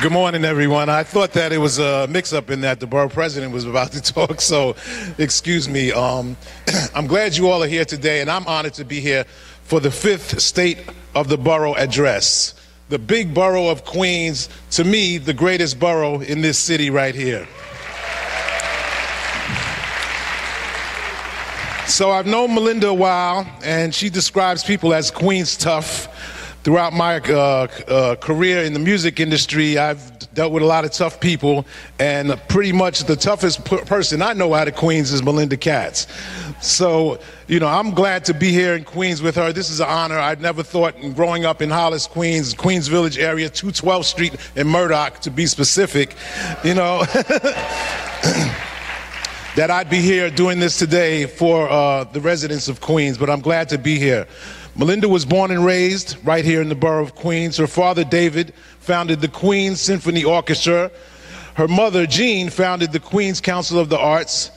Good morning, everyone. I thought that it was a mix-up in that the borough president was about to talk, so excuse me. I'm glad you all are here today, and I'm honored to be here for the 5th State of the Borough address. The big borough of Queens, to me, the greatest borough in this city right here. So I've known Melinda a while, and she describes people as Queens tough. Throughout my career in the music industry, I've dealt with a lot of tough people, and pretty much the toughest person I know out of Queens is Melinda Katz. So, you know, I'm glad to be here in Queens with her. This is an honor. I'd never thought, growing up in Hollis, Queens, Queens Village area, 212th Street in Murdoch, to be specific, you know, that I'd be here doing this today for the residents of Queens, but I'm glad to be here. Melinda was born and raised right here in the borough of Queens. Her father, David, founded the Queens Symphony Orchestra. Her mother, Jean, founded the Queens Council of the Arts.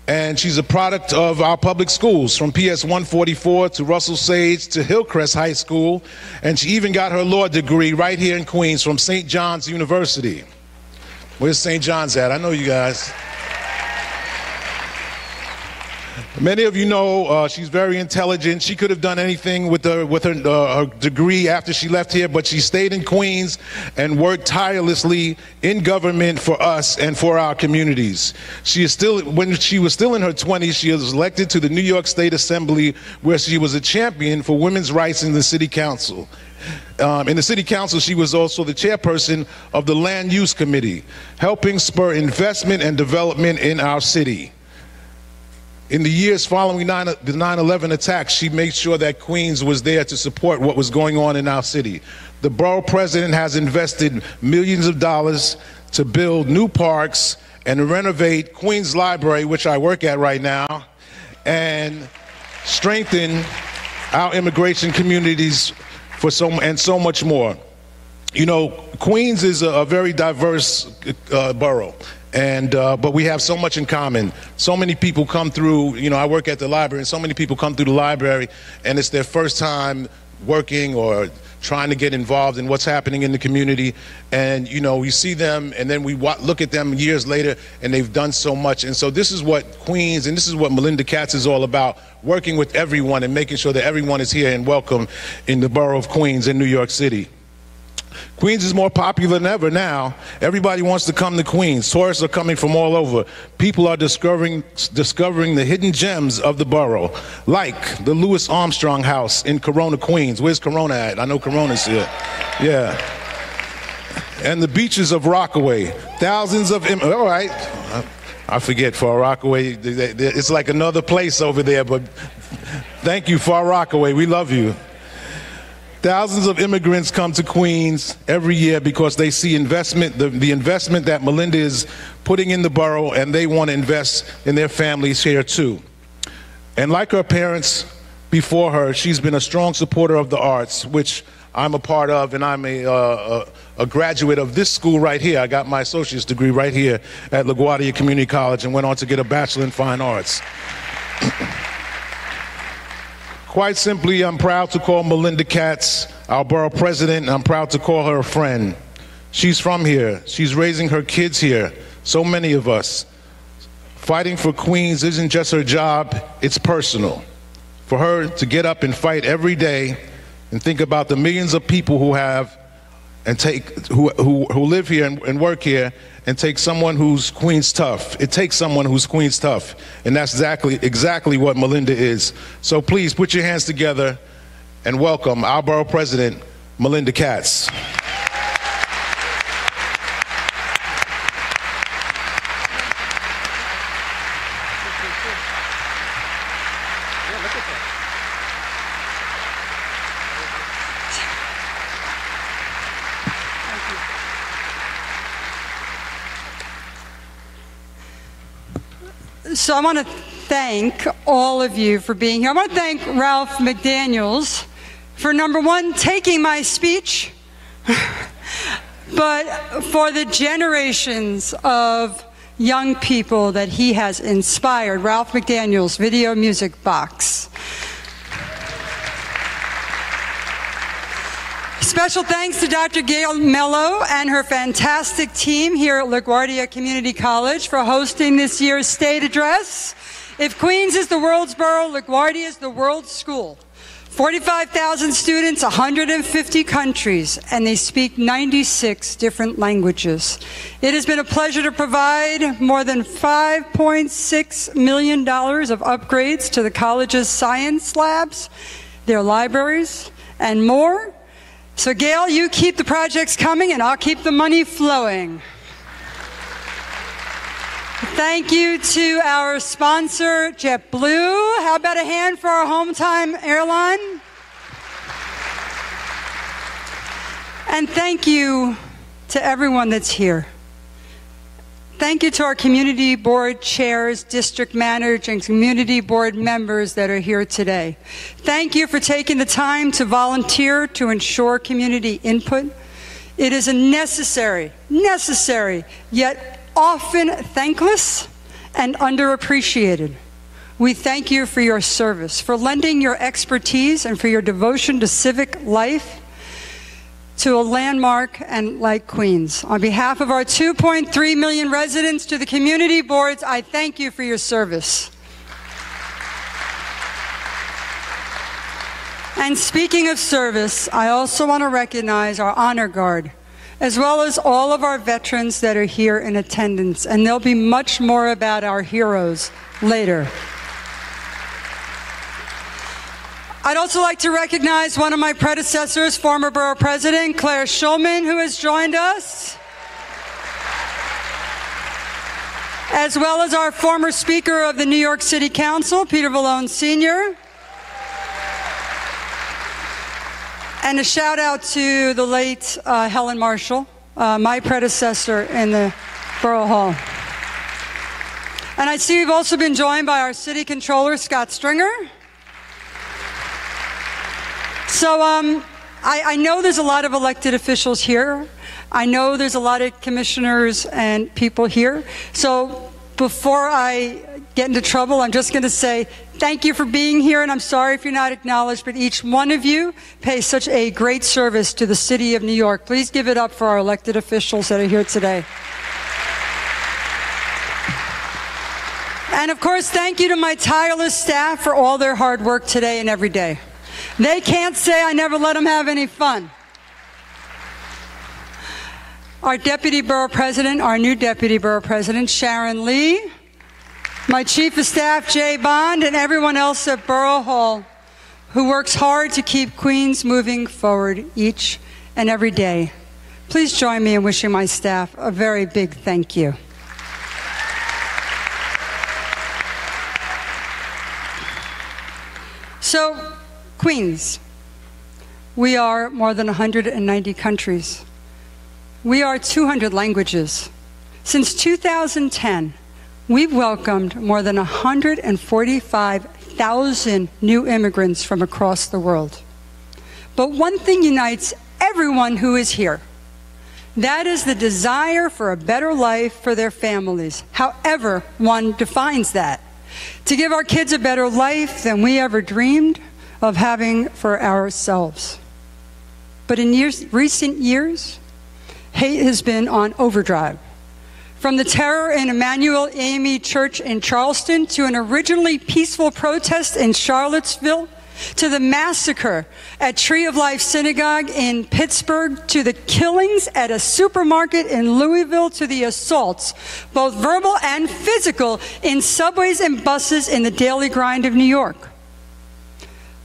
And she's a product of our public schools, from PS 144 to Russell Sage to Hillcrest High School. And she even got her law degree right here in Queens from St. John's University. Where's St. John's at? I know you guys. Many of you know she's very intelligent. She could have done anything with her degree after she left here, but she stayed in Queens and worked tirelessly in government for us and for our communities. When she was still in her 20s, she was elected to the New York State Assembly, where she was a champion for women's rights in the city council. In the city council, she was also the chairperson of the Land Use Committee, helping spur investment and development in our city. In the years following the 9/11 attacks, she made sure that Queens was there to support what was going on in our city. The borough president has invested millions of dollars to build new parks and renovate Queens Library, which I work at right now, and strengthen our immigration communities and so much more. You know, Queens is a very diverse borough. But we have so much in common. So many people come through, you know, I work at the library, and so many people come through the library, and it's their first time working or trying to get involved in what's happening in the community. And, you know, we see them, and then we look at them years later, and they've done so much. And so this is what Queens, and this is what Melinda Katz is all about, working with everyone and making sure that everyone is here and welcome in the borough of Queens in New York City. Queens is more popular than ever now. Everybody wants to come to Queens. Tourists are coming from all over. People are discovering the hidden gems of the borough, like the Louis Armstrong House in Corona, Queens. Where's Corona at? I know Corona's here. Yeah. And the beaches of Rockaway. Thousands of, all right. I forget, Far Rockaway. It's like another place over there, but thank you, Far Rockaway. We love you. Thousands of immigrants come to Queens every year because they see investment, the investment that Melinda is putting in the borough, and they want to invest in their families here too. And like her parents before her, she's been a strong supporter of the arts, which I'm a part of, and I'm a graduate of this school right here. I got my associate's degree right here at LaGuardia Community College and went on to get a Bachelor in Fine Arts. Quite simply, I'm proud to call Melinda Katz our borough president, and I'm proud to call her a friend. She's from here. She's raising her kids here. So many of us. Fighting for Queens isn't just her job, it's personal. For her to get up and fight every day and think about the millions of people who live here and work here, and take someone who's Queens tough. It takes someone who's Queens tough, and that's exactly what Melinda is. So please put your hands together and welcome our borough president, Melinda Katz. So I want to thank all of you for being here. I want to thank Ralph McDaniels for, number one, taking my speech, but for the generations of young people that he has inspired. Ralph McDaniels, Video Music Box. Special thanks to Dr. Gail Mello and her fantastic team here at LaGuardia Community College for hosting this year's State Address. If Queens is the world's borough, LaGuardia is the world's school. 45,000 students, 150 countries, and they speak 96 different languages. It has been a pleasure to provide more than $5.6 million of upgrades to the college's science labs, their libraries, and more. So Gail, you keep the projects coming and I'll keep the money flowing. Thank you to our sponsor, JetBlue. How about a hand for our hometown airline? And thank you to everyone that's here. Thank you to our community board chairs, district managers, and community board members that are here today. Thank you for taking the time to volunteer to ensure community input. It is a necessary, yet often thankless and underappreciated. We thank you for your service, for lending your expertise, and for your devotion to civic life to a landmark and like Queens. On behalf of our 2.3 million residents, to the community boards, I thank you for your service. And speaking of service, I also want to recognize our honor guard, as well as all of our veterans that are here in attendance. And there'll be much more about our heroes later. I'd also like to recognize one of my predecessors, former Borough President Claire Schulman, who has joined us, as well as our former Speaker of the New York City Council, Peter Vallone Sr., and a shout out to the late Helen Marshall, my predecessor in the Borough Hall. And I see we've also been joined by our City Controller, Scott Stringer. So I know there's a lot of elected officials here. I know there's a lot of commissioners and people here. So before I get into trouble, I'm just going to say thank you for being here, and I'm sorry if you're not acknowledged, but each one of you pays such a great service to the city of New York. Please give it up for our elected officials that are here today. And of course, thank you to my tireless staff for all their hard work today and every day. They can't say I never let them have any fun. Our Deputy Borough President, our new Deputy Borough President, Sharon Lee, my Chief of Staff, Jay Bond, and everyone else at Borough Hall who works hard to keep Queens moving forward each and every day. Please join me in wishing my staff a very big thank you. So, Queens, we are more than 190 countries. We are 200 languages. Since 2010, we've welcomed more than 145,000 new immigrants from across the world. But one thing unites everyone who is here. That is the desire for a better life for their families, however one defines that. To give our kids a better life than we ever dreamed of having for ourselves. But in recent years, hate has been on overdrive. From the terror in Emmanuel AME Church in Charleston to an originally peaceful protest in Charlottesville, to the massacre at Tree of Life Synagogue in Pittsburgh, to the killings at a supermarket in Louisville, to the assaults, both verbal and physical, in subways and buses in the daily grind of New York.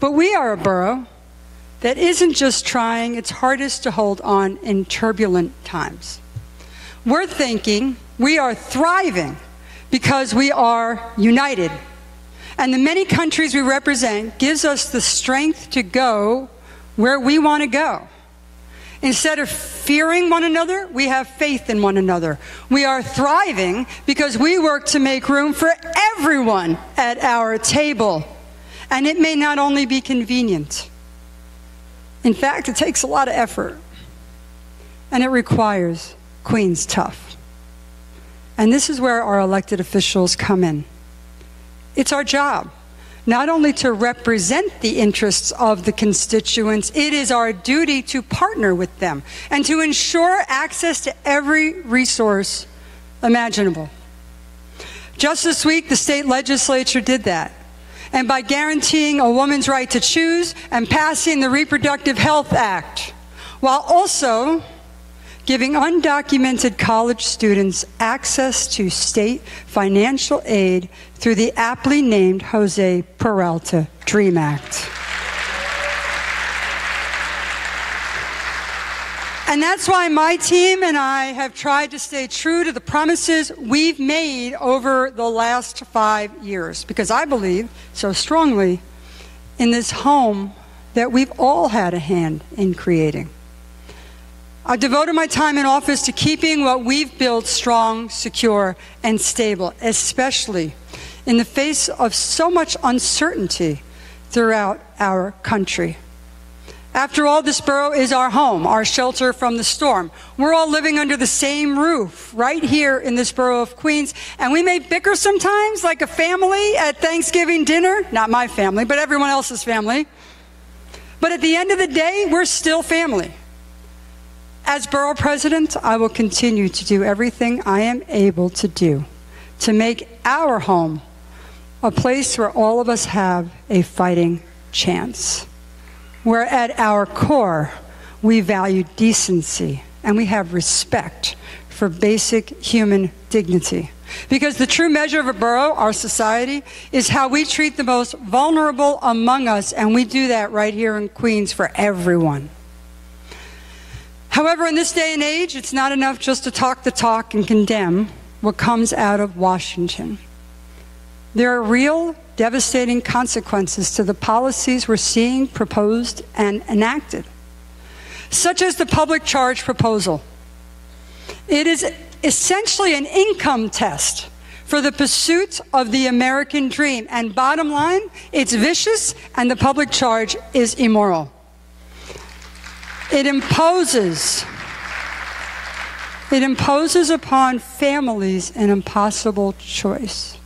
But we are a borough that isn't just trying its hardest to hold on in turbulent times. We're thinking we are thriving because we are united. And the many countries we represent gives us the strength to go where we want to go. Instead of fearing one another, we have faith in one another. We are thriving because we work to make room for everyone at our table. And it may not only be convenient. In fact, it takes a lot of effort. And it requires Queens tough. And this is where our elected officials come in. It's our job, not only to represent the interests of the constituents, it is our duty to partner with them and to ensure access to every resource imaginable. Just this week, the state legislature did that. And by guaranteeing a woman's right to choose and passing the Reproductive Health Act, while also giving undocumented college students access to state financial aid through the aptly named Jose Peralta DREAM Act. And that's why my team and I have tried to stay true to the promises we've made over the last 5 years, because I believe so strongly in this home that we've all had a hand in creating. I've devoted my time in office to keeping what we've built strong, secure, and stable, especially in the face of so much uncertainty throughout our country. After all, this borough is our home, our shelter from the storm. We're all living under the same roof right here in this borough of Queens, and we may bicker sometimes like a family at Thanksgiving dinner. Not my family, but everyone else's family. But at the end of the day, we're still family. As borough president, I will continue to do everything I am able to do to make our home a place where all of us have a fighting chance, where at our core we value decency and we have respect for basic human dignity. Because the true measure of a borough, our society, is how we treat the most vulnerable among us, and we do that right here in Queens for everyone. However, in this day and age, it's not enough just to talk the talk and condemn what comes out of Washington. There are real, devastating consequences to the policies we're seeing proposed and enacted, such as the public charge proposal. It is essentially an income test for the pursuit of the American dream. And bottom line, it's vicious and the public charge is immoral. It imposes upon families an impossible choice.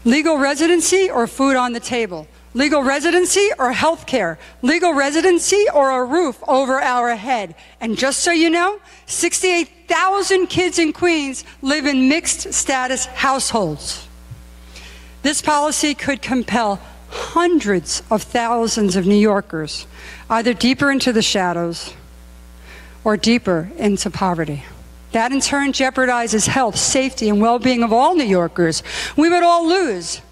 Legal residency or food on the table. Legal residency or health care. Legal residency or a roof over our head. And just so you know, 68,000 kids in Queens live in mixed status households. This policy could compel hundreds of thousands of New Yorkers either deeper into the shadows or deeper into poverty. That in turn jeopardizes health, safety, and well-being of all New Yorkers. We would all lose.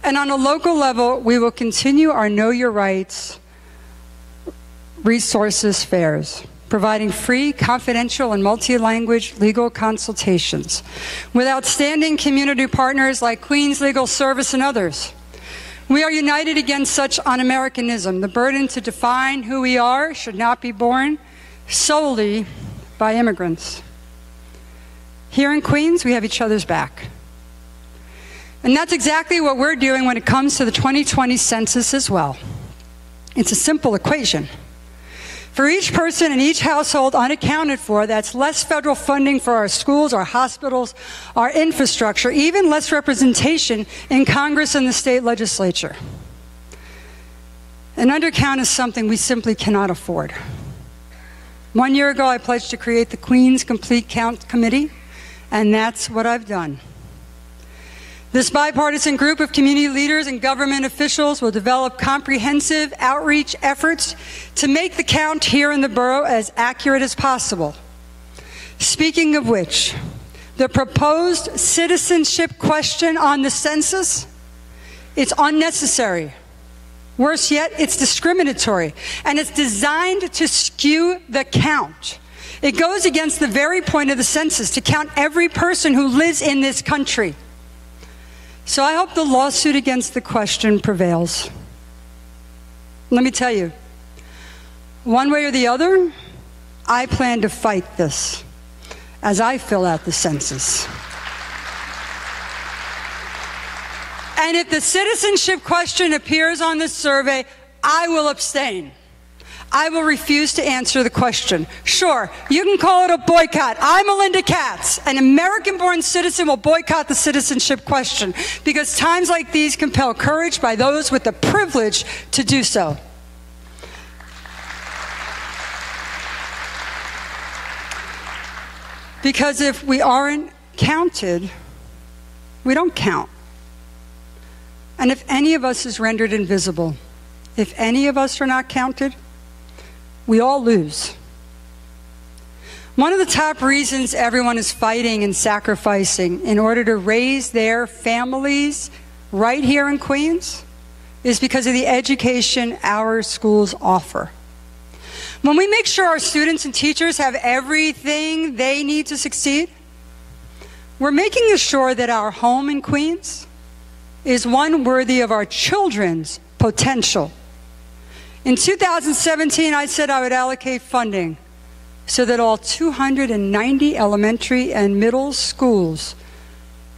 And on a local level, we will continue our Know Your Rights resources fairs, providing free, confidential, and multi-language legal consultations with outstanding community partners like Queens Legal Service and others. We are united against such un-Americanism. The burden to define who we are should not be borne solely by immigrants. Here in Queens, we have each other's back. And that's exactly what we're doing when it comes to the 2020 census as well. It's a simple equation. For each person in each household unaccounted for, that's less federal funding for our schools, our hospitals, our infrastructure, even less representation in Congress and the state legislature. An undercount is something we simply cannot afford. 1 year ago, I pledged to create the Queens Complete Count Committee, and that's what I've done. This bipartisan group of community leaders and government officials will develop comprehensive outreach efforts to make the count here in the borough as accurate as possible. Speaking of which, the proposed citizenship question on the census, it's unnecessary. Worse yet, it's discriminatory, and it's designed to skew the count. It goes against the very point of the census, to count every person who lives in this country. So I hope the lawsuit against the question prevails. Let me tell you, one way or the other, I plan to fight this as I fill out the census. And if the citizenship question appears on this survey, I will abstain. I will refuse to answer the question. Sure, you can call it a boycott. I'm Melinda Katz. An American-born citizen will boycott the citizenship question because times like these compel courage by those with the privilege to do so. Because if we aren't counted, we don't count. And if any of us is rendered invisible, if any of us are not counted, we all lose. One of the top reasons everyone is fighting and sacrificing in order to raise their families right here in Queens is because of the education our schools offer. When we make sure our students and teachers have everything they need to succeed, we're making sure that our home in Queens is one worthy of our children's potential. In 2017, I said I would allocate funding so that all 290 elementary and middle schools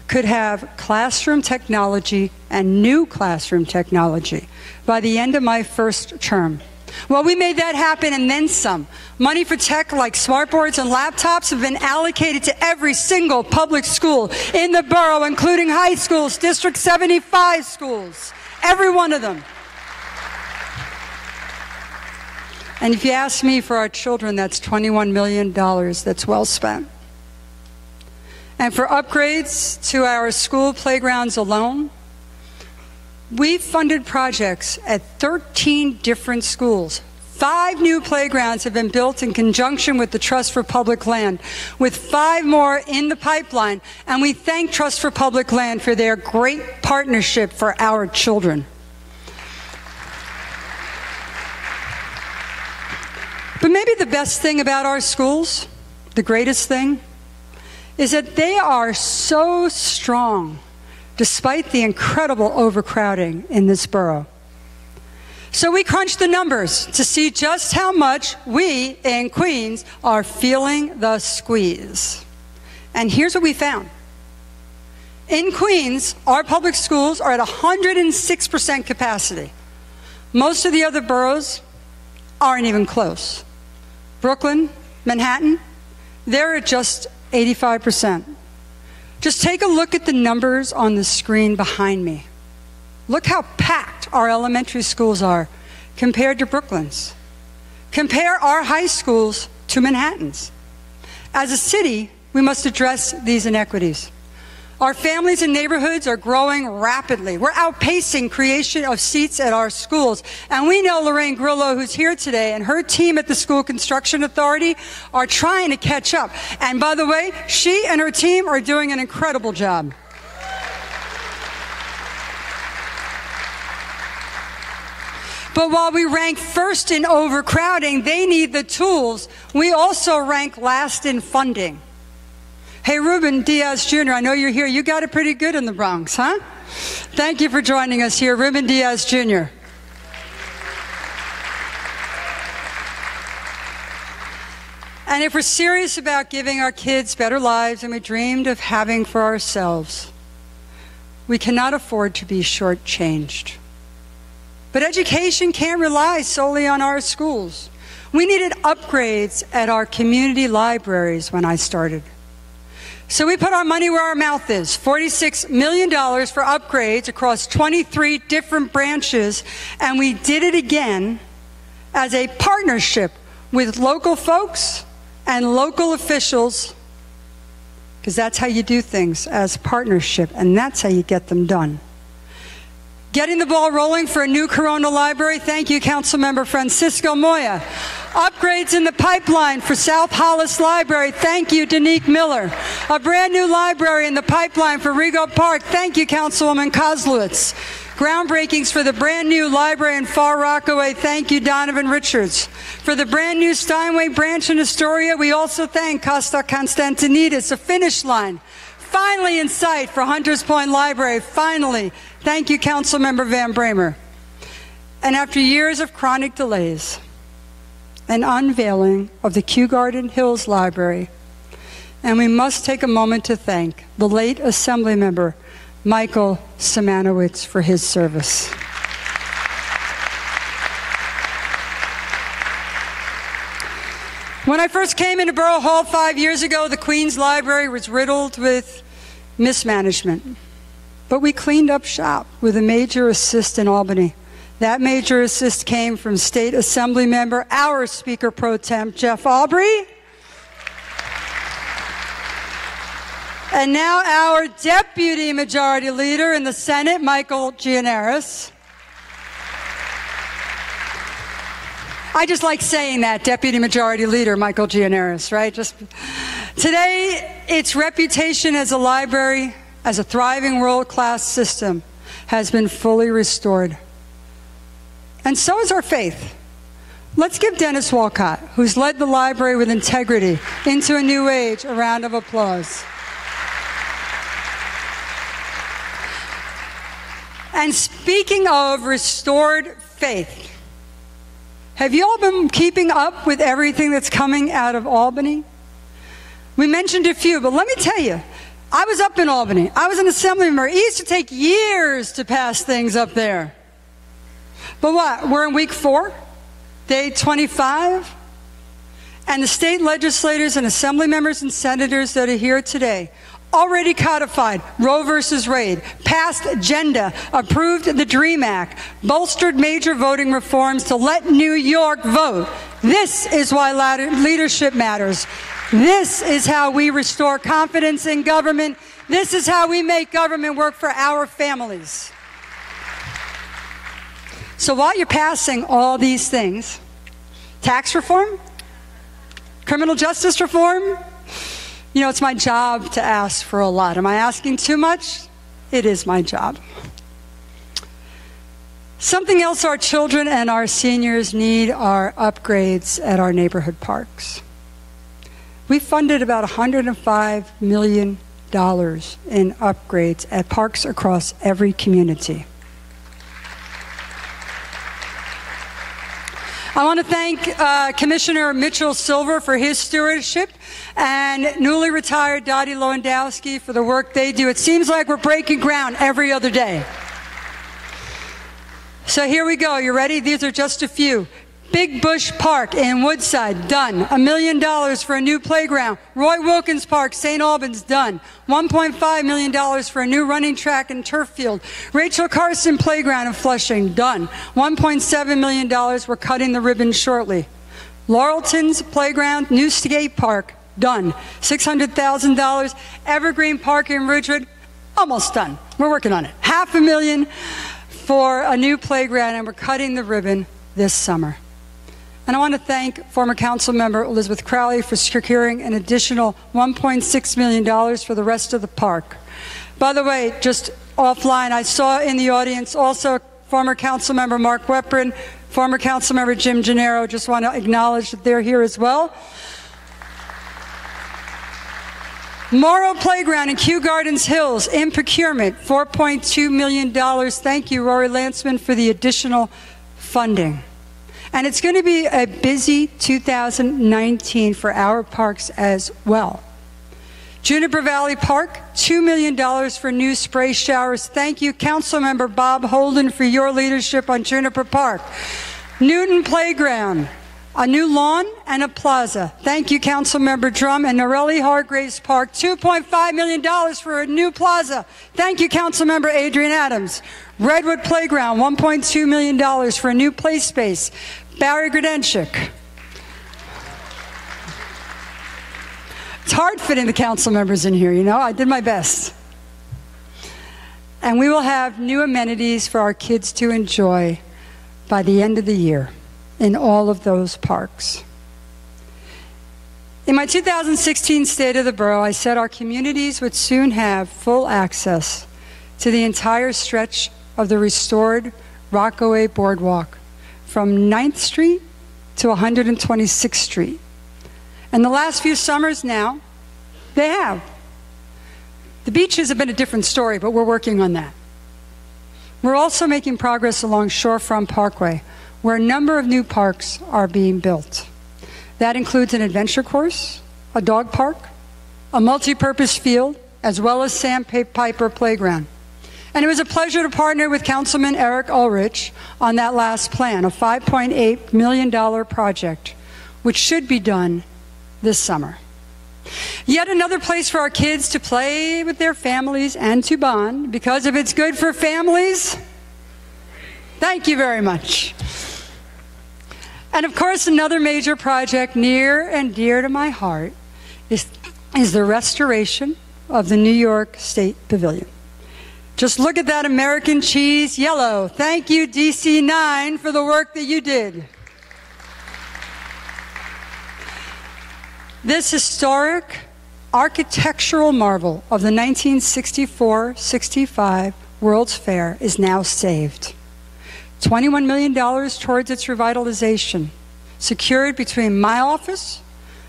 could have classroom technology and new classroom technology by the end of my first term. Well, we made that happen and then some. Money for tech like smartboards and laptops have been allocated to every single public school in the borough, including high schools, District 75 schools, every one of them. And if you ask me, for our children, that's $21 million that's well spent. And for upgrades to our school playgrounds alone, we've funded projects at 13 different schools. 5 new playgrounds have been built in conjunction with the Trust for Public Land, with 5 more in the pipeline. And we thank Trust for Public Land for their great partnership for our children. But maybe the best thing about our schools, the greatest thing, is that they are so strong despite the incredible overcrowding in this borough. So we crunched the numbers to see just how much we in Queens are feeling the squeeze. And here's what we found. In Queens, our public schools are at 106% capacity. Most of the other boroughs aren't even close. Brooklyn, Manhattan, they're at just 85%. Just take a look at the numbers on the screen behind me. Look how packed our elementary schools are compared to Brooklyn's. Compare our high schools to Manhattan's. As a city, we must address these inequities. Our families and neighborhoods are growing rapidly. We're outpacing creation of seats at our schools. And we know Lorraine Grillo, who's here today, and her team at the School Construction Authority are trying to catch up. And by the way, she and her team are doing an incredible job. But while we rank first in overcrowding, they need the tools. We also rank last in funding. Hey, Ruben Diaz Jr., I know you're here. You got it pretty good in the Bronx, huh? Thank you for joining us here, Ruben Diaz Jr. And if we're serious about giving our kids better lives than we dreamed of having for ourselves, we cannot afford to be shortchanged. But education can't rely solely on our schools. We needed upgrades at our community libraries when I started. So we put our money where our mouth is, $46 million for upgrades across 23 different branches, and we did it again as a partnership with local folks and local officials, because that's how you do things, as partnership, and that's how you get them done. Getting the ball rolling for a new Corona library. Thank you, Councilmember Francisco Moya. Upgrades in the pipeline for South Hollis Library. Thank you, Danique Miller. A brand new library in the pipeline for Rego Park. Thank you, Councilwoman Kozlowitz. Groundbreakings for the brand new library in Far Rockaway. Thank you, Donovan Richards. For the brand new Steinway branch in Astoria, we also thank Costa Constantinidis. A finish line finally in sight for Hunters Point Library. Finally. Thank you, Councilmember Van Bramer. And after years of chronic delays, an unveiling of the Kew Garden Hills Library, and we must take a moment to thank the late Assemblymember Michael Simanowicz, Katz for his service. When I first came into Borough Hall 5 years ago, the Queens Library was riddled with mismanagement. But we cleaned up shop with a major assist in Albany. That major assist came from State Assembly member, our Speaker Pro Tem, Jeff Aubrey. And now our Deputy Majority Leader in the Senate, Michael Gianaris. I just like saying that, Deputy Majority Leader Michael Gianaris, right? Today, its reputation as a library, as a thriving world-class system, has been fully restored. And so is our faith. Let's give Dennis Walcott, who's led the library with integrity into a new age, a round of applause. And speaking of restored faith, have you all been keeping up with everything that's coming out of Albany? We mentioned a few, but let me tell you, I was up in Albany. I was an assembly member. It used to take years to pass things up there. But what? We're in week 4, day 25, and the state legislators and assembly members and senators that are here today already codified Roe versus Wade, passed agenda, approved the DREAM Act, bolstered major voting reforms to let New York vote. This is why leadership matters. This is how we restore confidence in government. This is how we make government work for our families. So while you're passing all these things, tax reform, criminal justice reform, you know, it's my job to ask for a lot. Am I asking too much? It is my job. Something else our children and our seniors need are upgrades at our neighborhood parks. We funded about $105 million in upgrades at parks across every community. I want to thank Commissioner Mitchell Silver for his stewardship and newly retired Dottie Lewandowski for the work they do. It seems like we're breaking ground every other day. So here we go. You ready? These are just a few. Big Bush Park in Woodside, done. $1 million for a new playground. Roy Wilkins Park, St. Albans, done. $1.5 million for a new running track and turf field. Rachel Carson Playground in Flushing, done. $1.7 million, we're cutting the ribbon shortly. Laurelton's Playground, new skate park, done. $600,000. Evergreen Park in Ridgewood, almost done. We're working on it. $500,000 for a new playground, and we're cutting the ribbon this summer. And I want to thank former council member Elizabeth Crowley for securing an additional $1.6 million for the rest of the park. By the way, just offline, I saw in the audience also former council member Mark Weprin, former council member Jim Gennaro. Just want to acknowledge that they're here as well. Morrow Playground in Kew Gardens Hills in procurement, $4.2 million. Thank you, Rory Lanceman, for the additional funding. And it's going to be a busy 2019 for our parks as well. Juniper Valley Park, $2 million for new spray showers. Thank you, Councilmember Bob Holden, for your leadership on Juniper Park. Newton Playground, a new lawn and a plaza. Thank you, Councilmember Drum. And Norelli Hargraves Park, $2.5 million for a new plaza. Thank you, Councilmember Adrian Adams. Redwood Playground, $1.2 million for a new play space. Barry Grudenchik. It's hard fitting the council members in here, you know. I did my best. And we will have new amenities for our kids to enjoy by the end of the year in all of those parks. In my 2016 State of the Borough, I said our communities would soon have full access to the entire stretch of the restored Rockaway Boardwalk from 9th Street to 126th Street. And the last few summers now, they have. The beaches have been a different story, but we're working on that. We're also making progress along Shorefront Parkway, where a number of new parks are being built. That includes an adventure course, a dog park, a multi-purpose field, as well as Sandpiper Playground. And it was a pleasure to partner with Councilman Eric Ulrich on that last plan, a $5.8 million project, which should be done this summer. Yet another place for our kids to play with their families and to bond, because if it's good for families, thank you very much. And of course, another major project near and dear to my heart is the restoration of the New York State Pavilion. Just look at that American cheese yellow. Thank you, DC9, for the work that you did. This historic architectural marvel of the 1964-65 World's Fair is now saved. $21 million towards its revitalization, secured between my office,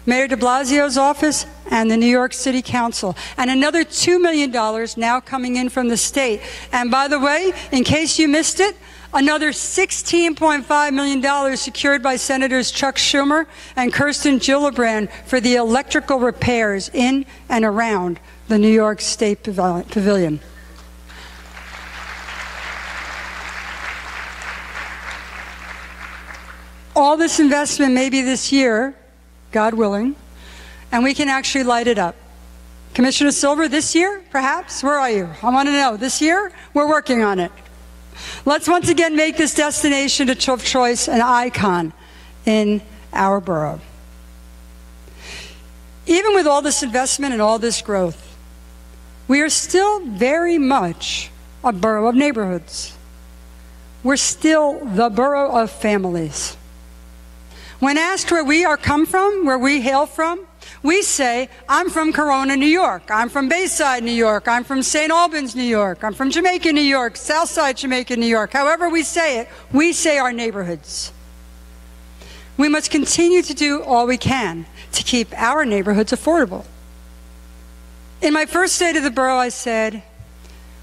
Mayor de Blasio's office, and the New York City Council, and another $2 million now coming in from the state. And by the way, in case you missed it, another $16.5 million secured by Senators Chuck Schumer and Kirsten Gillibrand for the electrical repairs in and around the New York State Pavilion. All this investment may be this year, God willing, and we can actually light it up. Commissioner Silver, this year, perhaps? Where are you? I want to know. This year? We're working on it. Let's once again make this destination of choice an icon in our borough. Even with all this investment and all this growth, we are still very much a borough of neighborhoods. We're still the borough of families. When asked where we come from, where we hail from, we say, I'm from Corona, New York. I'm from Bayside, New York. I'm from St. Albans, New York. I'm from Jamaica, New York, Southside Jamaica, New York. However we say it, we say our neighborhoods. We must continue to do all we can to keep our neighborhoods affordable. In my first state of the borough, I said,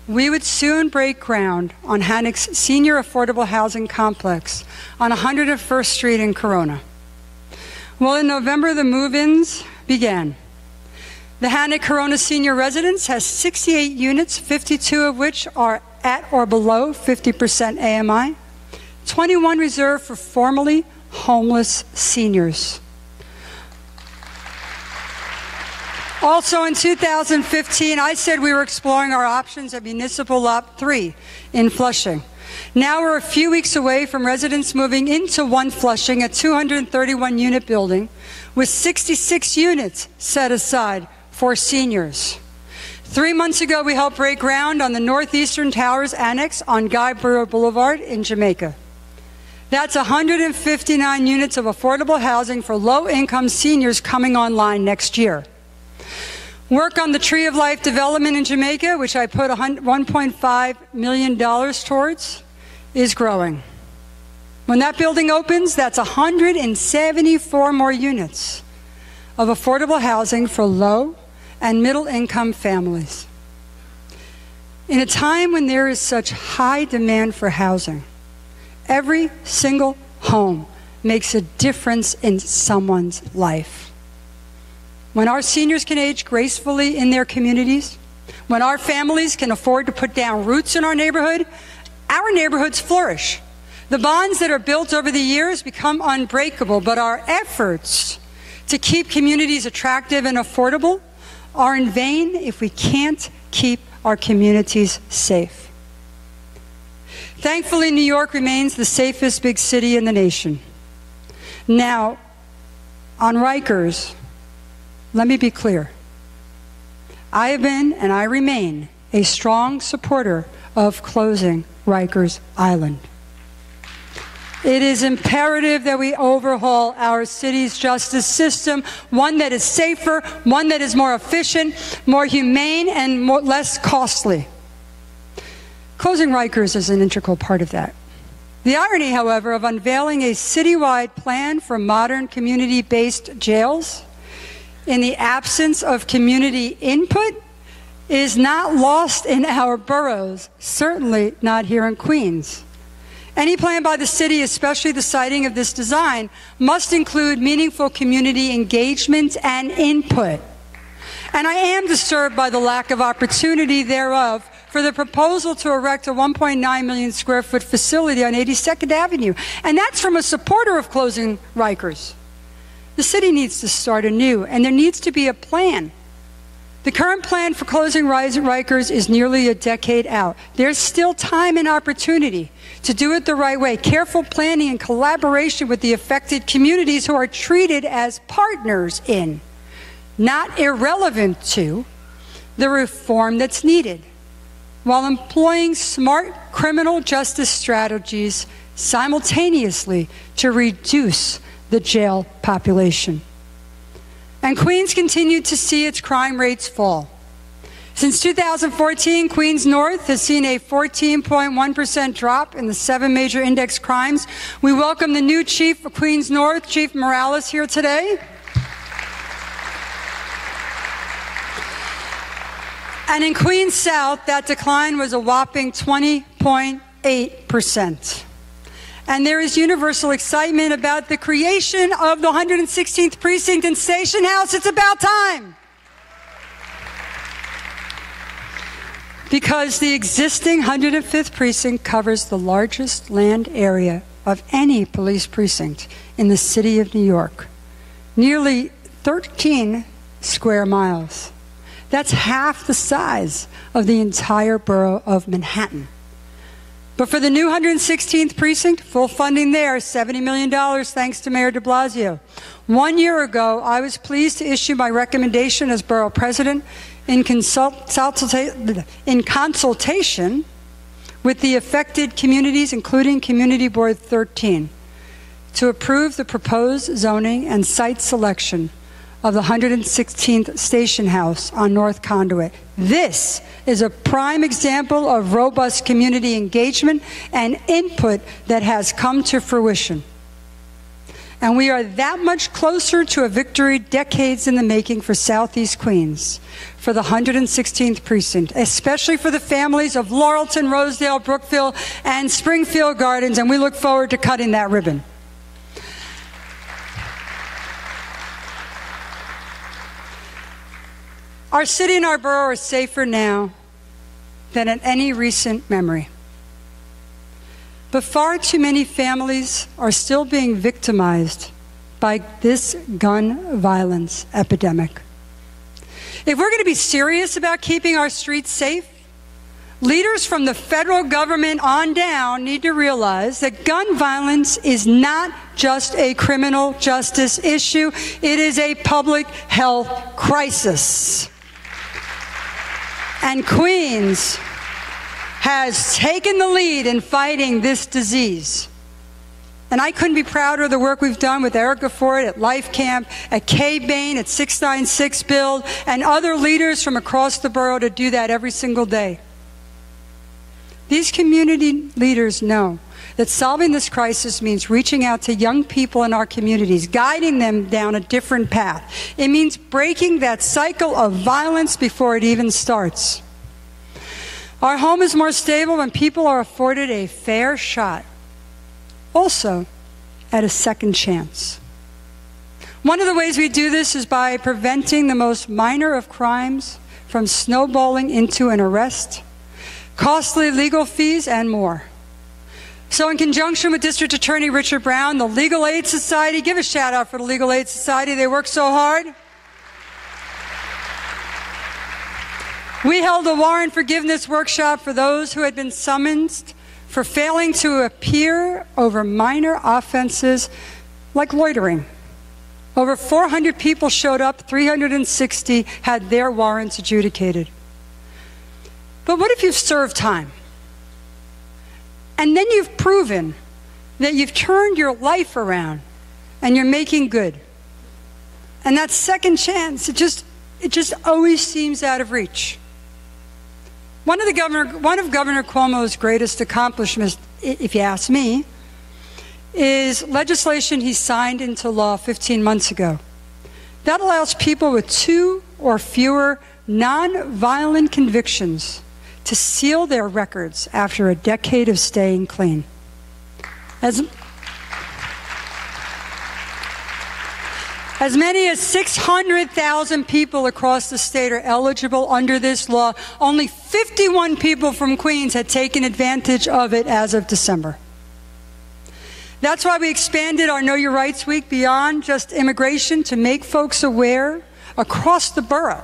we would soon break ground on Hannock's Senior Affordable Housing Complex on 101st Street in Corona. Well, in November, the move-ins began. The Hannock Corona Senior Residence has 68 units, 52 of which are at or below 50% AMI, 21 reserved for formerly homeless seniors. Also in 2015, I said we were exploring our options at Municipal Lot 3 in Flushing. Now we're a few weeks away from residents moving into One Flushing, a 231-unit building with 66 units set aside for seniors. 3 months ago, we helped break ground on the Northeastern Towers Annex on Guy Brewer Boulevard in Jamaica. That's 159 units of affordable housing for low-income seniors coming online next year. Work on the Tree of Life development in Jamaica, which I put $1.5 million towards, is growing. When that building opens, that's 174 more units of affordable housing for low and middle-income families. In a time when there is such high demand for housing, every single home makes a difference in someone's life. When our seniors can age gracefully in their communities, when our families can afford to put down roots in our neighborhoods flourish. The bonds that are built over the years become unbreakable, but our efforts to keep communities attractive and affordable are in vain if we can't keep our communities safe. Thankfully, New York remains the safest big city in the nation. Now, on Rikers, let me be clear. I have been and I remain a strong supporter of closing Rikers Island. It is imperative that we overhaul our city's justice system, one that is safer, one that is more efficient, more humane, and less costly. Closing Rikers is an integral part of that. The irony, however, of unveiling a citywide plan for modern community-based jails in the absence of community input is not lost in our boroughs, certainly not here in Queens. Any plan by the city, especially the siting of this design, must include meaningful community engagement and input. And I am disturbed by the lack of opportunity thereof for the proposal to erect a 1.9 million square foot facility on 82nd Avenue. And that's from a supporter of closing Rikers. The city needs to start anew, and there needs to be a plan. The current plan for closing Rikers is nearly a decade out. There's still time and opportunity to do it the right way. Careful planning and collaboration with the affected communities who are treated as partners in, not irrelevant to, the reform that's needed, while employing smart criminal justice strategies simultaneously to reduce the jail population. And Queens continued to see its crime rates fall. Since 2014, Queens North has seen a 14.1% drop in the 7 major index crimes. We welcome the new chief of Queens North, Chief Morales, here today. And in Queens South, that decline was a whopping 20.8%. And there is universal excitement about the creation of the 116th Precinct and Station House. It's about time. Because the existing 105th Precinct covers the largest land area of any police precinct in the city of New York. Nearly 13 square miles. That's half the size of the entire borough of Manhattan. But for the new 116th Precinct, full funding there, $70 million, thanks to Mayor de Blasio. 1 year ago, I was pleased to issue my recommendation as borough president in consultation with the affected communities, including Community Board 13, to approve the proposed zoning and site selection of the 116th Station House on North Conduit. This is a prime example of robust community engagement and input that has come to fruition. And we are that much closer to a victory decades in the making for Southeast Queens, for the 116th Precinct, especially for the families of Laurelton, Rosedale, Brookville, and Springfield Gardens, and we look forward to cutting that ribbon. Our city and our borough are safer now than at any recent memory. But far too many families are still being victimized by this gun violence epidemic. If we're going to be serious about keeping our streets safe, leaders from the federal government on down need to realize that gun violence is not just a criminal justice issue, it is a public health crisis. And Queens has taken the lead in fighting this disease. And I couldn't be prouder of the work we've done with Erica Ford at Life Camp, at Kay Bain at 696 Build, and other leaders from across the borough to do that every single day. These community leaders know that solving this crisis means reaching out to young people in our communities, guiding them down a different path. It means breaking that cycle of violence before it even starts. Our home is more stable when people are afforded a fair shot, also at a second chance. One of the ways we do this is by preventing the most minor of crimes from snowballing into an arrest, costly legal fees, and more. So in conjunction with District Attorney Richard Brown, the Legal Aid Society, give a shout out for the Legal Aid Society, they work so hard. We held a warrant forgiveness workshop for those who had been summoned for failing to appear over minor offenses like loitering. Over 400 people showed up, 360 had their warrants adjudicated. But what if you've served time? And then you've proven that you've turned your life around and you're making good. And that second chance, it just always seems out of reach. One of Governor Cuomo's greatest accomplishments, if you ask me, is legislation he signed into law 15 months ago. That allows people with 2 or fewer non-violent convictions to seal their records after a decade of staying clean. As many as 600,000 people across the state are eligible under this law. Only 51 people from Queens had taken advantage of it as of December. That's why we expanded our Know Your Rights Week beyond just immigration to make folks aware across the borough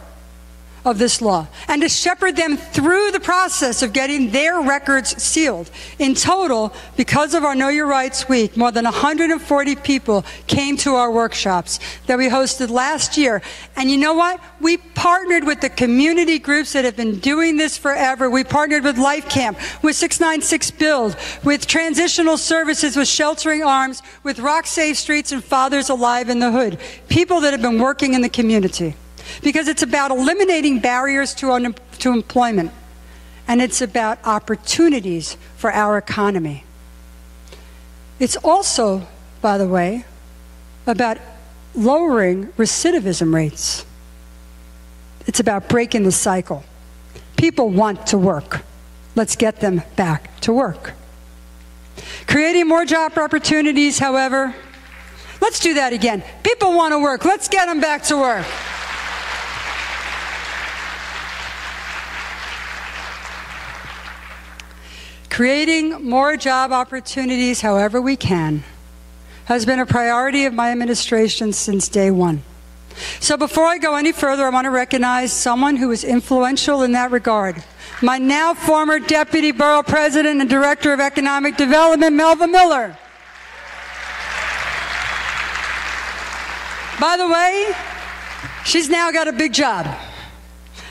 of this law and to shepherd them through the process of getting their records sealed. In total, because of our Know Your Rights Week, more than 140 people came to our workshops that we hosted last year. And you know what? We partnered with the community groups that have been doing this forever. We partnered with Life Camp, with 696 Build, with Transitional Services, with Sheltering Arms, with Rock Safe Streets and Fathers Alive in the Hood. People that have been working in the community. Because it's about eliminating barriers to employment, and it's about opportunities for our economy. It's also, by the way, about lowering recidivism rates. It's about breaking the cycle. People want to work. Let's get them back to work. Creating more job opportunities, however, let's do that again. People want to work. Let's get them back to work. Creating more job opportunities however we can has been a priority of my administration since day one. So before I go any further, I want to recognize someone who was influential in that regard. My now former Deputy Borough President and Director of Economic Development, Melva Miller. By the way, she's now got a big job.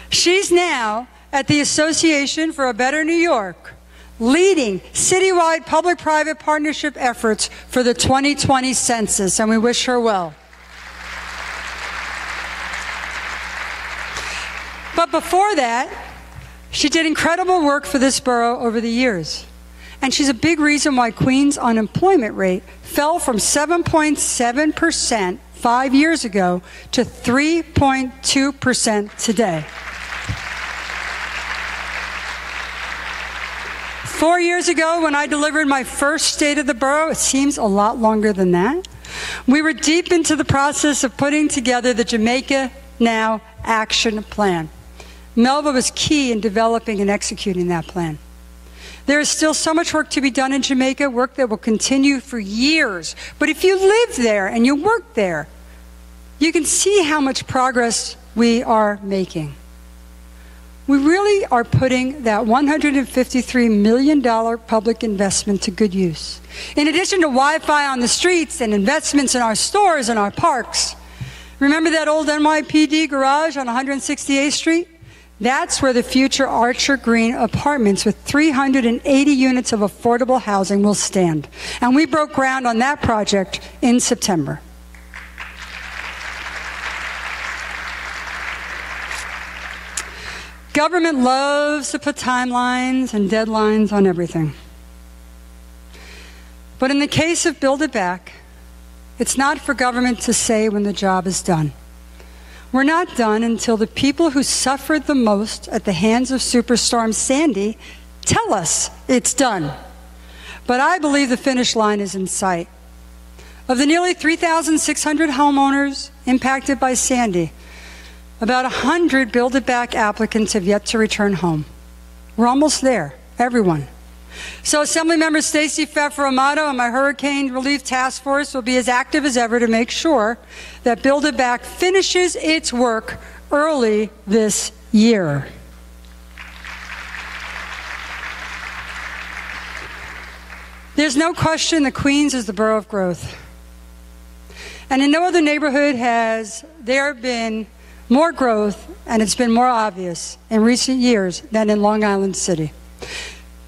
She's now at the Association for a Better New York, leading citywide public-private partnership efforts for the 2020 census, and we wish her well. But before that, she did incredible work for this borough over the years. And she's a big reason why Queens' unemployment rate fell from 7.7% 5 years ago to 3.2% today. 4 years ago, when I delivered my first State of the Borough, it seems a lot longer than that, we were deep into the process of putting together the Jamaica Now Action Plan. Melva was key in developing and executing that plan. There is still so much work to be done in Jamaica, work that will continue for years. But if you live there and you work there, you can see how much progress we are making. We really are putting that $153 million public investment to good use. In addition to Wi-Fi on the streets and investments in our stores and our parks, remember that old NYPD garage on 168th Street? That's where the future Archer Green apartments with 380 units of affordable housing will stand. And we broke ground on that project in September. Government loves to put timelines and deadlines on everything. But in the case of Build It Back, it's not for government to say when the job is done. We're not done until the people who suffered the most at the hands of Superstorm Sandy tell us it's done. But I believe the finish line is in sight. Of the nearly 3,600 homeowners impacted by Sandy, about 100 Build It Back applicants have yet to return home. We're almost there, everyone. So Assemblymember Stacey Pfeffer Amato and my Hurricane Relief Task Force will be as active as ever to make sure that Build It Back finishes its work early this year. There's no question that Queens is the borough of growth. And in no other neighborhood has there been more growth, and it's been more obvious in recent years than in Long Island City.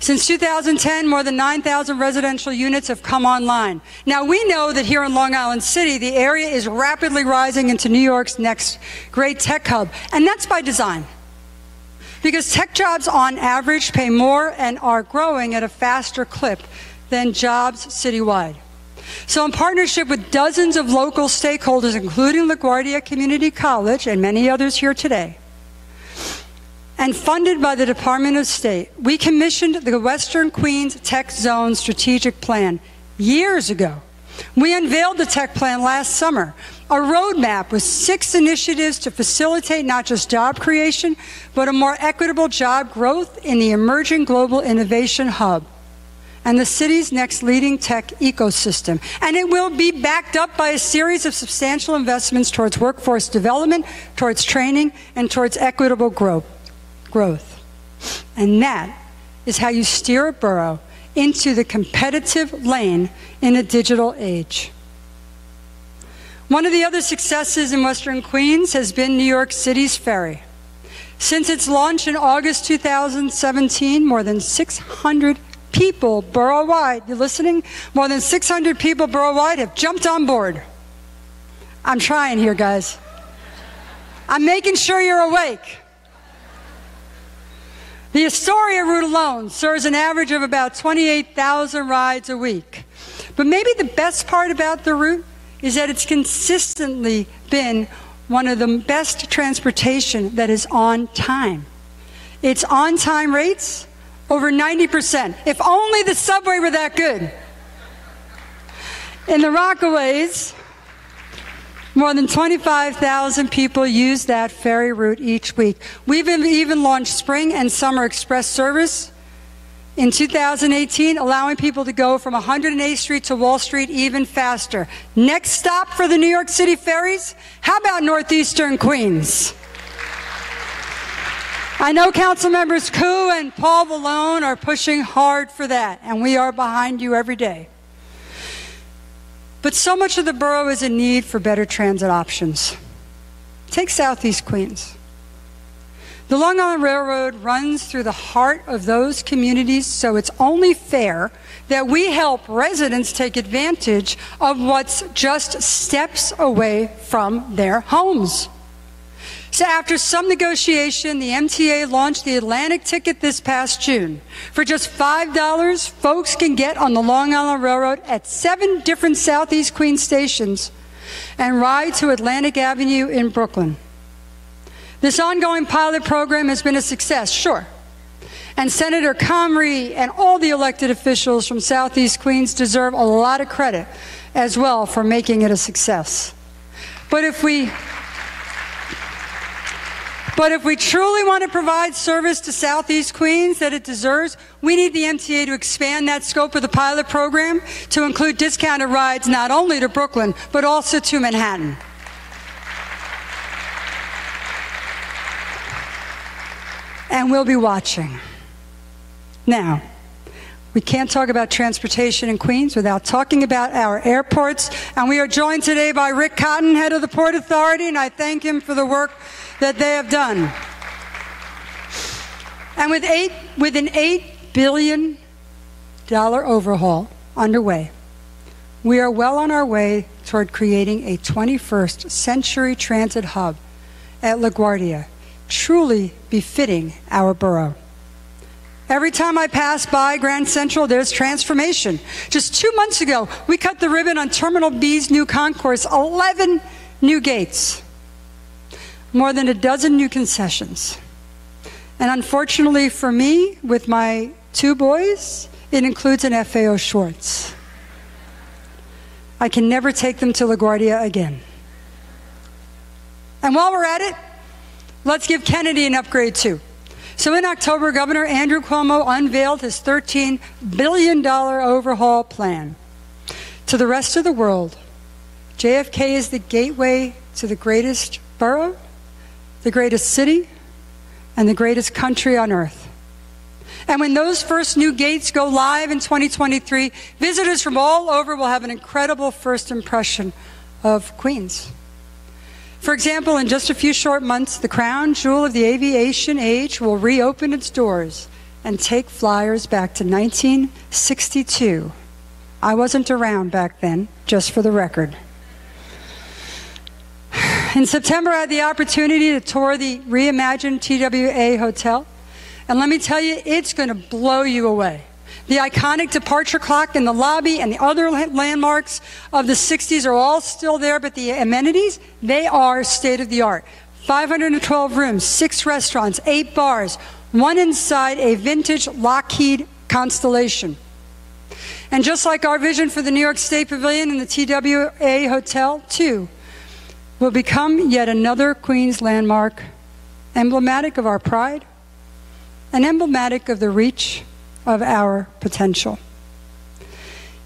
Since 2010, more than 9,000 residential units have come online. Now, we know that here in Long Island City, the area is rapidly rising into New York's next great tech hub, and that's by design. Because tech jobs, on average, pay more and are growing at a faster clip than jobs citywide. So in partnership with dozens of local stakeholders, including LaGuardia Community College and many others here today, and funded by the Department of State, we commissioned the Western Queens Tech Zone Strategic Plan years ago. We unveiled the tech plan last summer, a roadmap with 6 initiatives to facilitate not just job creation, but a more equitable job growth in the emerging global innovation hub. and the city's next leading tech ecosystem. And it will be backed up by a series of substantial investments towards workforce development, towards training, and towards equitable growth. And that is how you steer a borough into the competitive lane in a digital age. One of the other successes in Western Queens has been New York City's ferry. Since its launch in August 2017, more than 600 people borough-wide, you listening? More than 600 people borough-wide have jumped on board. I'm trying here, guys. I'm making sure you're awake. The Astoria route alone serves an average of about 28,000 rides a week. But maybe the best part about the route is that it's consistently been one of the best transportation that is on time. Its on-time rates, over 90%. If only the subway were that good. In the Rockaways, more than 25,000 people use that ferry route each week. We've even launched spring and summer express service in 2018, allowing people to go from 108th Street to Wall Street even faster. Next stop for the New York City ferries? How about Northeastern Queens? I know Council Members Koo and Paul Vallone are pushing hard for that, and we are behind you every day. But so much of the borough is in need for better transit options. Take Southeast Queens. The Long Island Railroad runs through the heart of those communities, so it's only fair that we help residents take advantage of what's just steps away from their homes. So after some negotiation, the MTA launched the Atlantic ticket this past June. For just $5, folks can get on the Long Island Railroad at 7 different Southeast Queens stations and ride to Atlantic Avenue in Brooklyn. This ongoing pilot program has been a success, sure. And Senator Comrie and all the elected officials from Southeast Queens deserve a lot of credit as well for making it a success. But if we truly want to provide service to Southeast Queens that it deserves, we need the MTA to expand that scope of the pilot program to include discounted rides not only to Brooklyn, but also to Manhattan. And we'll be watching. Now, we can't talk about transportation in Queens without talking about our airports. And we are joined today by Rick Cotton, head of the Port Authority, and I thank him for the work that they have done. And with an $8 billion overhaul underway, we are well on our way toward creating a 21st century transit hub at LaGuardia, truly befitting our borough. Every time I pass by Grand Central, there's transformation. Just 2 months ago, we cut the ribbon on Terminal B's new concourse, 11 new gates, more than a dozen new concessions. And unfortunately for me, with my 2 boys, it includes an FAO Schwartz. I can never take them to LaGuardia again. And while we're at it, let's give Kennedy an upgrade too. So in October, Governor Andrew Cuomo unveiled his $13 billion overhaul plan. To the rest of the world, JFK is the gateway to the greatest borough, the greatest city, and the greatest country on earth. And when those first new gates go live in 2023, visitors from all over will have an incredible first impression of Queens. For example, in just a few short months, the crown jewel of the aviation age will reopen its doors and take flyers back to 1962. I wasn't around back then, just for the record. In September, I had the opportunity to tour the reimagined TWA Hotel. And let me tell you, it's going to blow you away. The iconic departure clock in the lobby and the other landmarks of the 60s are all still there, but the amenities, they are state-of-the-art. 512 rooms, 6 restaurants, 8 bars, 1 inside a vintage Lockheed Constellation. And just like our vision for the New York State Pavilion and the TWA Hotel, too, will become yet another Queens landmark, emblematic of our pride and emblematic of the reach of our potential.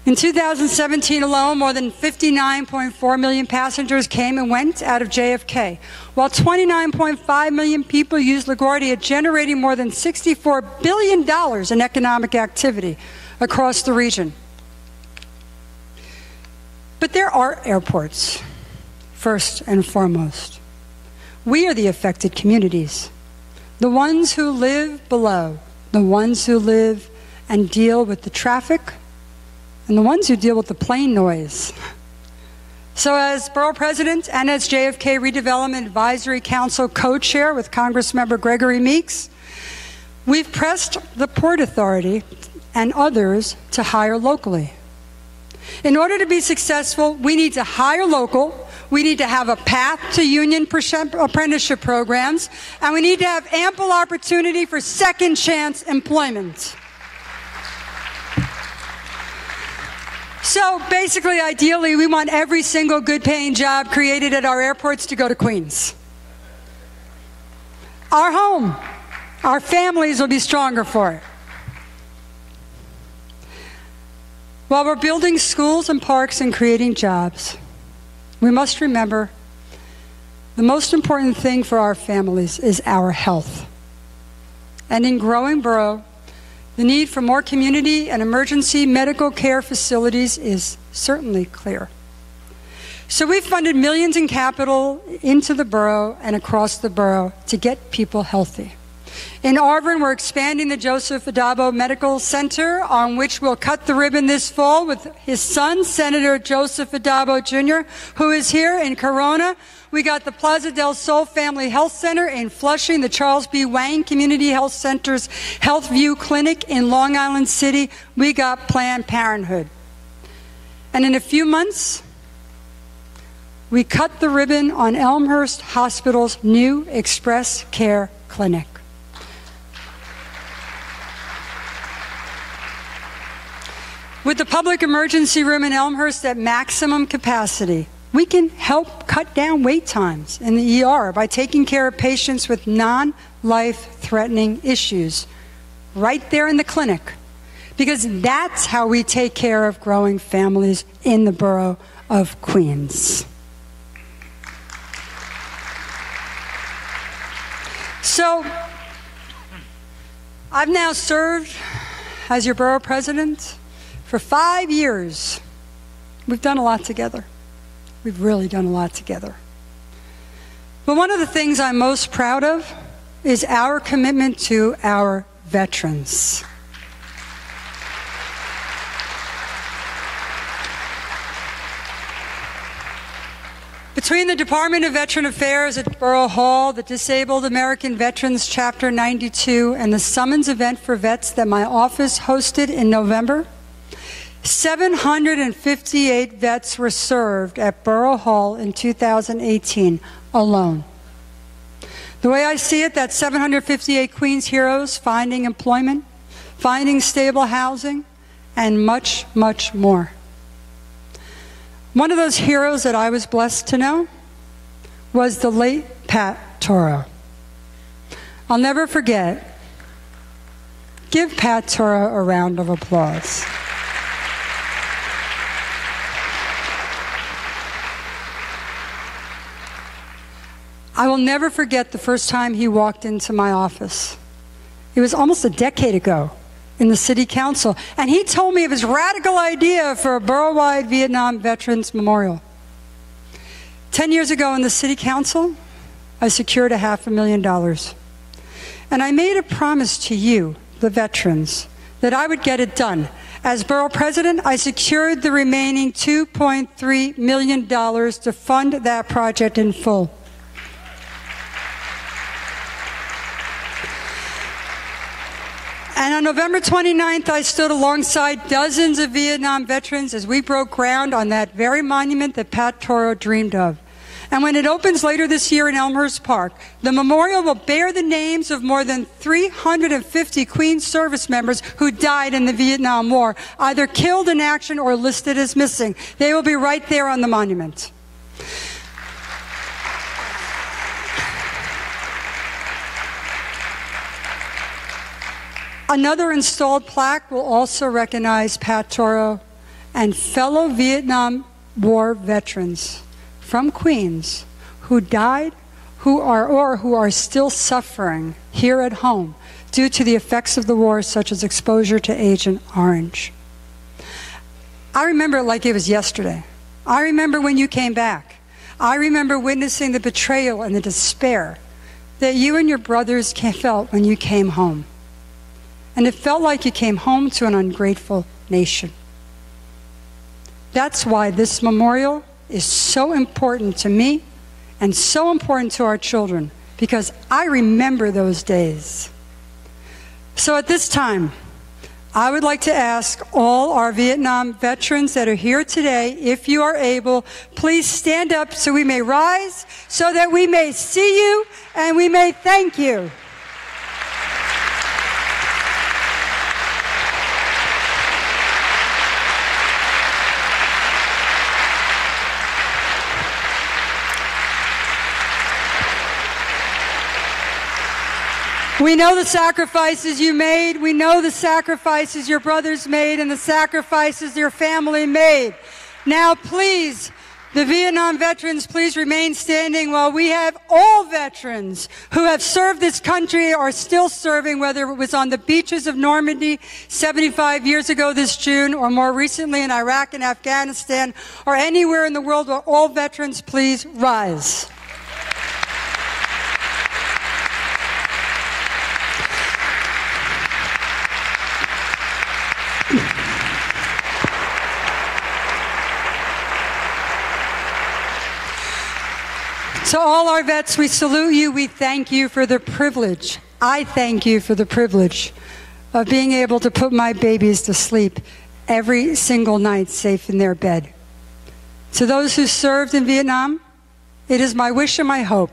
In 2017 alone, more than 59.4 million passengers came and went out of JFK, while 29.5 million people used LaGuardia, generating more than $64 billion in economic activity across the region. But there are airports, first and foremost. We are the affected communities, the ones who live below, the ones who live and deal with the traffic, and the ones who deal with the plane noise. So as Borough President and as JFK Redevelopment Advisory Council co-chair with Congressmember Gregory Meeks, we've pressed the Port Authority and others to hire locally. In order to be successful, we need to hire local, we need to have a path to union apprenticeship programs, and we need to have ample opportunity for second chance employment. So basically, ideally, we want every single good-paying job created at our airports to go to Queens. Our home, our families will be stronger for it. While we're building schools and parks and creating jobs, we must remember the most important thing for our families is our health. And in growing borough, the need for more community and emergency medical care facilities is certainly clear. So we've funded millions in capital into the borough and across the borough to get people healthy. In Auburn, we're expanding the Joseph Adabo Medical Center, on which we'll cut the ribbon this fall with his son, Senator Joseph Adabo Jr., who is here. In Corona, we got the Plaza del Sol Family Health Center. In Flushing, the Charles B. Wang Community Health Center's Health View Clinic. In Long Island City, we got Planned Parenthood. And in a few months, we cut the ribbon on Elmhurst Hospital's new Express Care Clinic. With the public emergency room in Elmhurst at maximum capacity, we can help cut down wait times in the ER by taking care of patients with non-life-threatening issues right there in the clinic, because that's how we take care of growing families in the borough of Queens. So, I've now served as your borough president for 5 years. We've done a lot together. We've really done a lot together. But one of the things I'm most proud of is our commitment to our veterans. Between the Department of Veteran Affairs at Borough Hall, the Disabled American Veterans Chapter 92, and the Summons event for vets that my office hosted in November, 758 vets were served at Borough Hall in 2018 alone. The way I see it, that's 758 Queens heroes finding employment, finding stable housing, and much, much more. One of those heroes that I was blessed to know was the late Pat Toro. I'll never forget. Give Pat Toro a round of applause. I will never forget the first time he walked into my office. It was almost a decade ago in the city council, and he told me of his radical idea for a borough-wide Vietnam Veterans Memorial. 10 years ago in the city council, I secured $500,000. And I made a promise to you, the veterans, that I would get it done. As borough president, I secured the remaining $2.3 million to fund that project in full. And on November 29th, I stood alongside dozens of Vietnam veterans as we broke ground on that very monument that Pat Toro dreamed of. And when it opens later this year in Elmhurst Park, the memorial will bear the names of more than 350 Queens service members who died in the Vietnam War, either killed in action or listed as missing. They will be right there on the monument. Another installed plaque will also recognize Pat Toro and fellow Vietnam War veterans from Queens who died, who are still suffering here at home due to the effects of the war, such as exposure to Agent Orange. I remember it like it was yesterday. I remember when you came back. I remember witnessing the betrayal and the despair that you and your brothers felt when you came home. And it felt like you came home to an ungrateful nation. That's why this memorial is so important to me and so important to our children, because I remember those days. So at this time, I would like to ask all our Vietnam veterans that are here today, if you are able, please stand up so we may rise, so that we may see you and we may thank you. We know the sacrifices you made. We know the sacrifices your brothers made and the sacrifices your family made. Now, please, the Vietnam veterans, please remain standing while we have all veterans who have served this country or are still serving, whether it was on the beaches of Normandy 75 years ago this June, or more recently in Iraq and Afghanistan, or anywhere in the world. Where all veterans, please rise. To all our vets, we salute you. We thank you for the privilege. I thank you for the privilege of being able to put my babies to sleep every single night safe in their bed. To those who served in Vietnam, it is my wish and my hope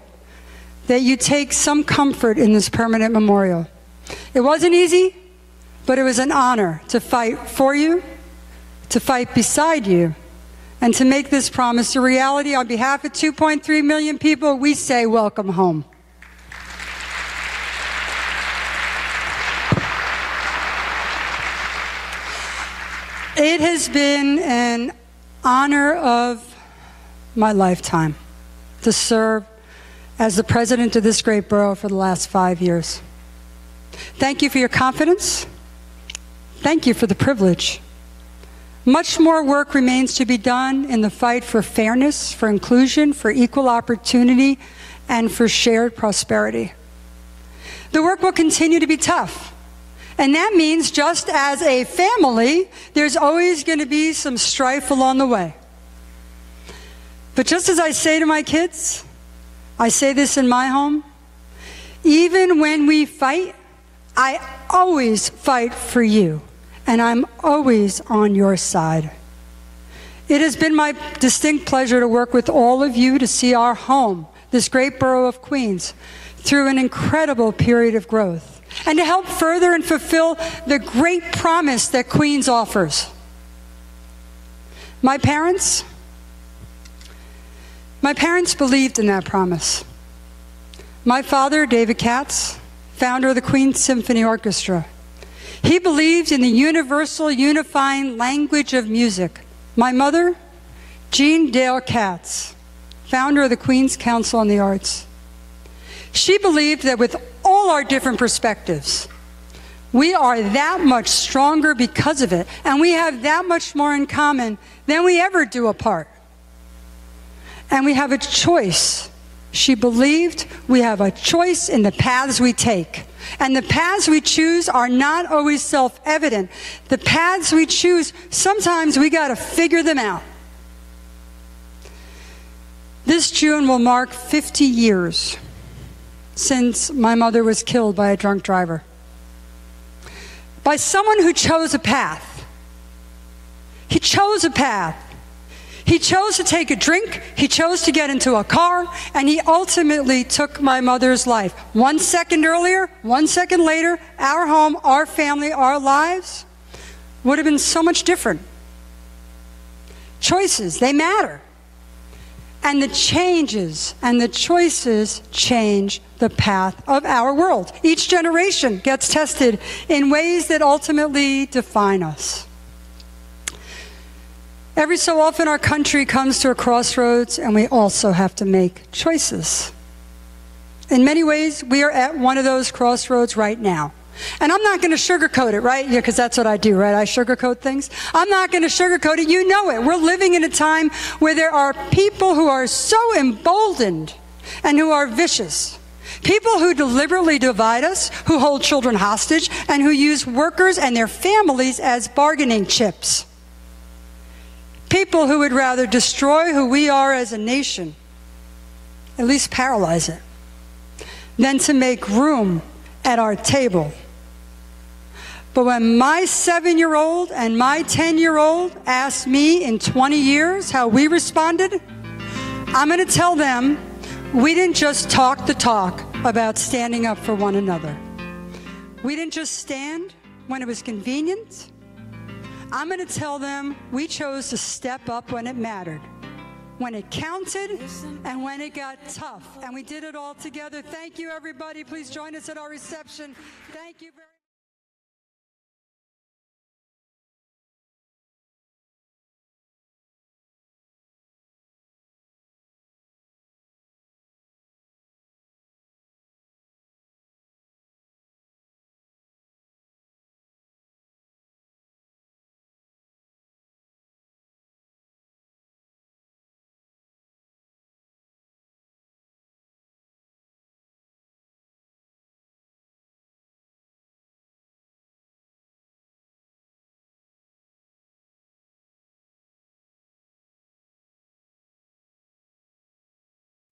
that you take some comfort in this permanent memorial. It wasn't easy, but it was an honor to fight for you, to fight beside you, and to make this promise a reality. On behalf of 2.3 million people, we say welcome home. It has been an honor of my lifetime to serve as the president of this great borough for the last 5 years. Thank you for your confidence. Thank you for the privilege. Much more work remains to be done in the fight for fairness, for inclusion, for equal opportunity, and for shared prosperity. The work will continue to be tough. And that means, just as a family, there's always going to be some strife along the way. But just as I say to my kids, I say this in my home, even when we fight, I always fight for you. And I'm always on your side. It has been my distinct pleasure to work with all of you to see our home, this great borough of Queens, through an incredible period of growth, and to help further and fulfill the great promise that Queens offers. My parents believed in that promise. My father, David Katz, founder of the Queens Symphony Orchestra, he believed in the universal unifying language of music. My mother, Jean Dale Katz, founder of the Queens Council on the Arts. She believed that with all our different perspectives, we are that much stronger because of it, and we have that much more in common than we ever do apart. And we have a choice. She believed we have a choice in the paths we take. And the paths we choose are not always self-evident. The paths we choose, sometimes we got to figure them out. This June will mark 50 years since my mother was killed by a drunk driver. By someone who chose a path. He chose a path. He chose to take a drink, he chose to get into a car, and he ultimately took my mother's life. 1 second earlier, 1 second later, our home, our family, our lives would have been so much different. Choices, they matter. And the changes and the choices change the path of our world. Each generation gets tested in ways that ultimately define us. Every so often our country comes to a crossroads and we also have to make choices. In many ways, we are at one of those crossroads right now. And I'm not going to sugarcoat it, right? Yeah, because that's what I do, right? I sugarcoat things. I'm not going to sugarcoat it. You know it. We're living in a time where there are people who are so emboldened and who are vicious. People who deliberately divide us, who hold children hostage, and who use workers and their families as bargaining chips. People who would rather destroy who we are as a nation, at least paralyze it, than to make room at our table. But when my 7-year-old and my 10-year-old asked me in 20 years how we responded, I'm going to tell them we didn't just talk the talk about standing up for one another. We didn't just stand when it was convenient. I'm going to tell them we chose to step up when it mattered, when it counted, and when it got tough. And we did it all together. Thank you, everybody. Please join us at our reception. Thank you very much.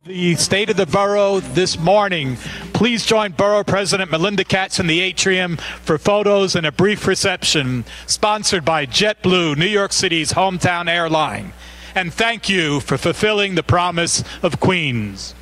The state of the borough this morning. Please join Borough President Melinda Katz in the atrium for photos and a brief reception, sponsored by JetBlue, New York City's hometown airline. And thank you for fulfilling the promise of Queens.